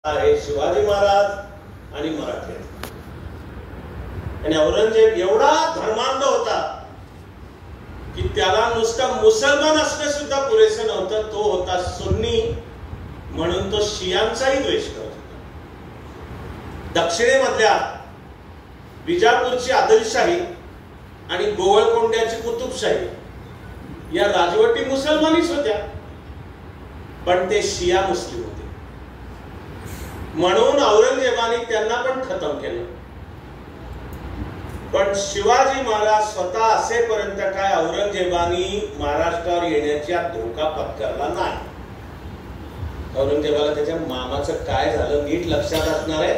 आहे शिवाजी महाराज आणि मराठे. आणि औरंगजेब एवढा धर्मांध होता की त्याला नुसता मुसलमान असणे सुद्धा पुरेसे नव्हतं. तो होता सुन्नी, म्हणून तो शियांचाही द्वेष करत होता. दक्षिणेमधल्या बिजापूरची आदिलशाही आणि गोवळकोंड्याची कुतुबशाही या राजवटी मुसलमानीच होत्या, पण ते शिया मुस्लिम होते. म्हणून औरंगजेबाने त्यांना पण खतम केलं. पण शिवाजी महाराज स्वतः असेपर्यंत काय औरंगजेबाने महाराष्ट्रावर येण्याचा धोका पत्करला नाही. औरंगजेबाला त्याच्या मामाचं काय झालं नीट लक्षात असणार आहे,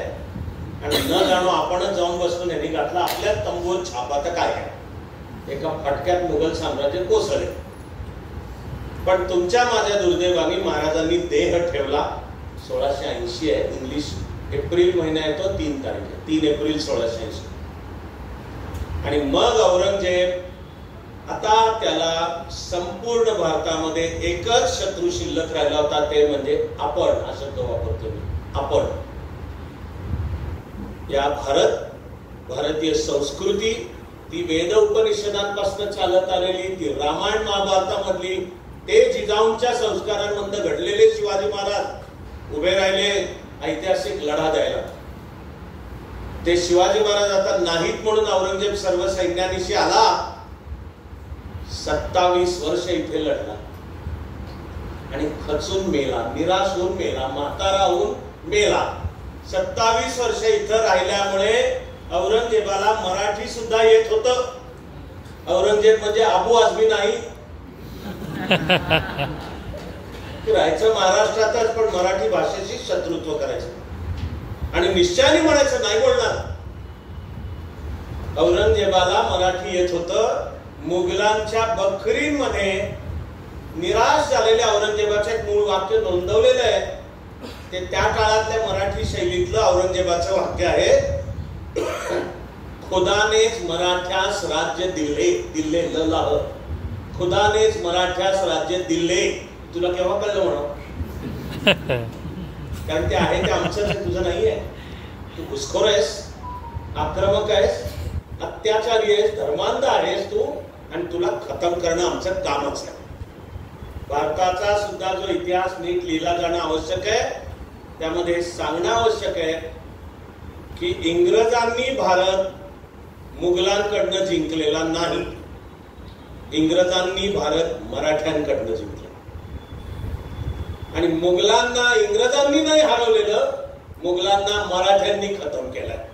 आणि न जाणो आपणच जाऊन बसून यांनी घातला आपल्या तंबूर छापा. तर काय एका फटक्यात मुघल साम्राज्य कोसळले. पण तुमच्या माझ्या दुर्दैवाने महाराजांनी देह ठेवला. 1680 आहे, इंग्लिश एप्रिल महिना येतो 3 तारीख, 3 एप्रिल 1680. आणि मग औरंगजेब आता त्याला संपूर्ण भारतामध्ये एकच शत्रू शिल्लक राहिला होता, ते म्हणजे आपण. हा शब्द वापरतो मी, आपण. या भारतीय संस्कृती, ती वेद उपनिषदांपासून चालत आलेली, ती रामायण महाभारतामधली, ते जिजाऊंच्या संस्कारांमध्ये घडलेले शिवाजी महाराज उभे राहिले ऐतिहासिक लढा द्यायला. ते शिवाजी महाराज आता नाहीत म्हणून औरंगजेब सर्व सैन्यानिशी आला. 27 वर्ष इथे लढला आणि खचून मेला, निराश होऊन मेला, म्हातारा होऊन मेला. 27 वर्ष इथं राहिल्यामुळे औरंगजेबाला मराठी सुद्धा येत होतं. औरंगजेब म्हणजे अबू आझमी नाही. राहायचं महाराष्ट्रातच, पण मराठी भाषेशी शत्रुत्व करायचं आणि निश्चयाने म्हणायचं नाही बोलणार. औरंगजेबाला मराठी येत होतं. मुघलांच्या बखरींमध्ये निराश झालेल्या औरंगजेबाचं एक मूळ वाक्य नोंदवलेलं आहे. ते त्या काळातल्या मराठी शैलीतलं औरंगजेबाचं वाक्य आहे, खुदानेच मराठ्यास राज्य दिले, दिले ललाह, खुदानेच मराठ्यास राज्य दिले. तुला केव्हा कळलं म्हणा? कारण ते आहे ते आमचं, तुझं नाही आहे. तू घुसखोर आहेस, आक्रमक आहेस, अत्याचारी आहेस, धर्मांध आहेस तू, आणि तुला खतम करणं आमचं कामच आहे. भारताचा सुद्धा जो इतिहास नीट लिहिला जाणं आवश्यक आहे, त्यामध्ये सांगणं आवश्यक आहे की इंग्रजांनी भारत मुघलांकडनं जिंकलेला नाही. इंग्रजांनी भारत मराठ्यांकडनं जिंकला. आणि मुघलांना इंग्रजांनी नाही हरवलेलं, मुघलांना मराठ्यांनी खतम केलंय.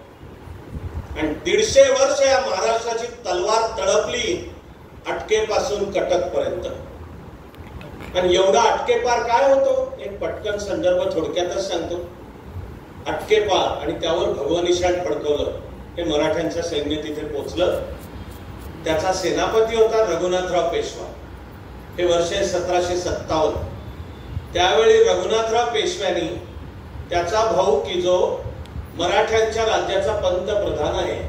आणि 150 वर्ष या महाराष्ट्राची तलवार तडपली अटकेपासून कटक पर्यंत. आणि एवढा अटकेपार काय होतो, एक पटकन संदर्भ थोडक्यातच सांगतो. अटकेपार आणि त्यावर भगवनिशाण फडकवलं. हे मराठ्यांचं सैन्य तिथे पोहोचलं. त्याचा सेनापती होता रघुनाथराव पेशवा. हे वर्ष 1757. त्यावेळी रघुनाथराव पेशव्यांनी त्याचा भाऊ की जो मराठ्यांच्या राज्याचा पंतप्रधान आहे,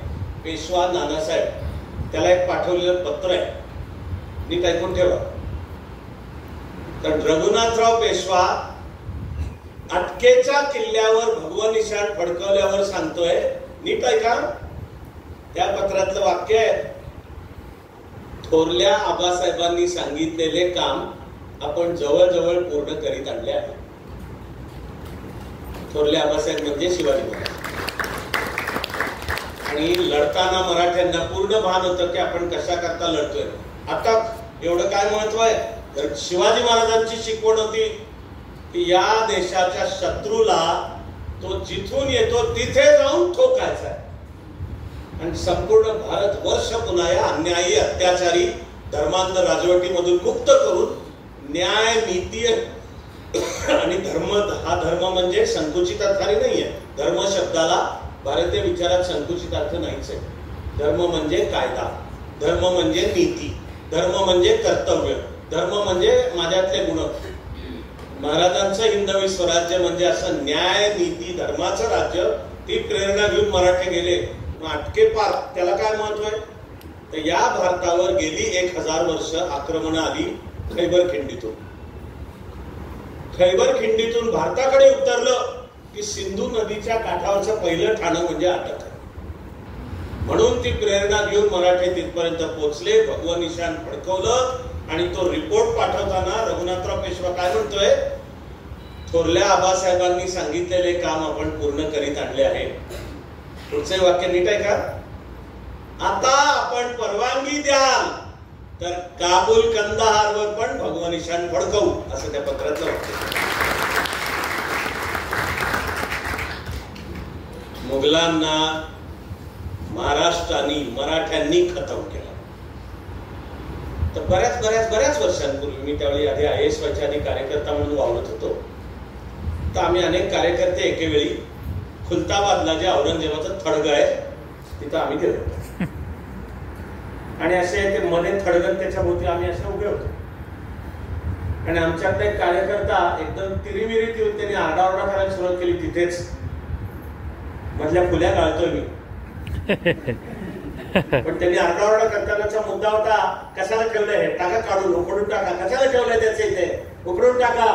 पेशवा नानासाहेब, त्याला एक पाठवलेलं पत्र आहे. नीट ऐकून ठेवा. तर रघुनाथराव पेशवा अटकेच्या किल्ल्यावर भगवनिशाण फडकवल्यावर सांगतोय, नीट ऐका. त्या पत्रातलं वाक्य आहे, थोरल्या आबासाहेबांनी सांगितलेले काम आपण जवळजवळ पूर्ण करीत आणले आहे. थोरले आबासाहेब म्हणजे शिवाजी महाराज. आणि लढताना मराठ्यांना पूर्ण भान होतं की आपण कशा करता लढतोय. आता एवढं काय महत्व आहे, तर शिवाजी महाराजांची शिकवण होती की या देशाच्या शत्रूला तो जिथून येतो तिथे जाऊन ठोकायचा आहे. आणि संपूर्ण भारतवर्ष पुन्हा या अन्यायी, अत्याचारी, धर्मांध राजवटीमधून मुक्त करून न्याय, नीती आणि धर्म. हा धर्म म्हणजे संकुचित अर्थाने नाहीये. धर्म शब्दाला भारतीय विचारात संकुचित अर्थ नाहीच आहे. धर्म म्हणजे कायदा, धर्म म्हणजे नीती, धर्म म्हणजे कर्तव्य, धर्म म्हणजे माझ्यातले गुण. महाराजांचं हिंदवी स्वराज्य म्हणजे असं न्याय, नीती, धर्माचं राज्य. ती प्रेरणा घेऊन मराठे गेले. अटकेपार त्याला काय महत्व आहे, तर या भारतावर गेली 1000 वर्ष आक्रमण आली खैबर खिंडीतून. खैबर खिंडीतून भारताकडे उतरलं की सिंधू नदीच्या काठावरचं पहिलं ठाणं म्हणजे अटक. म्हणून ती प्रेरणा घेऊन मराठे तिथपर्यंत पोहोचले, भगवन ईशान फडकवलं आणि तो रिपोर्ट पाठवताना रघुनाथराव पेशवा काय म्हणतोय, थोरल्या आबासाहेबांनी सांगितलेले काम आपण पूर्ण करीत आणले आहे. पुढचे वाक्य नीट आहे का? आता आपण परवानगी द्याल तर काबूल कंदाहारवर पण भगवन ईशान फडकवू, असं त्या पत्रातलं वाक्य. मुघलांना महाराष्ट्राने मराठ्यांनी खतम केलं. तर बऱ्याच वर्षांपूर्वी, मी त्यावेळी आधी IAS व्हायच्या आधी कार्यकर्ता म्हणून वावरत होतो, तर आम्ही अनेक कार्यकर्ते एकेवेळी खुलताबादला जे औरंगजेबाचं थडग आहे तिथं आम्ही गेलो आणि असे ते मध्ये थडगत त्याच्या भोवती आम्ही असे उभे होतो आणि आमच्याकडे एक कार्यकर्ता एकदम तिरीमिरीत येऊन त्यांनी आरडाओरडा करायला सुरुवात केली. तिथेच मधल्या खुल्या गाळतोय मी, पण त्यांनी आरडाओरडा करतानाचा मुद्दा होता, कशाला ठेवलंय हे, टाका काढून, उकडून टाका, कशाला ठेवलंय त्याचे इथे, उकडून टाका.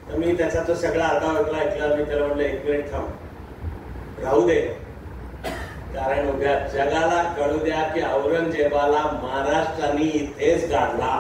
तर मी त्याचा तो सगळा आरडाओरडा ऐकला. मी त्याला म्हटलं, एक मिनिट थांब, राहू दे, कारण उद्या जगाला कळू द्या की औरंगजेबाला महाराष्ट्राने इथेच गाडला.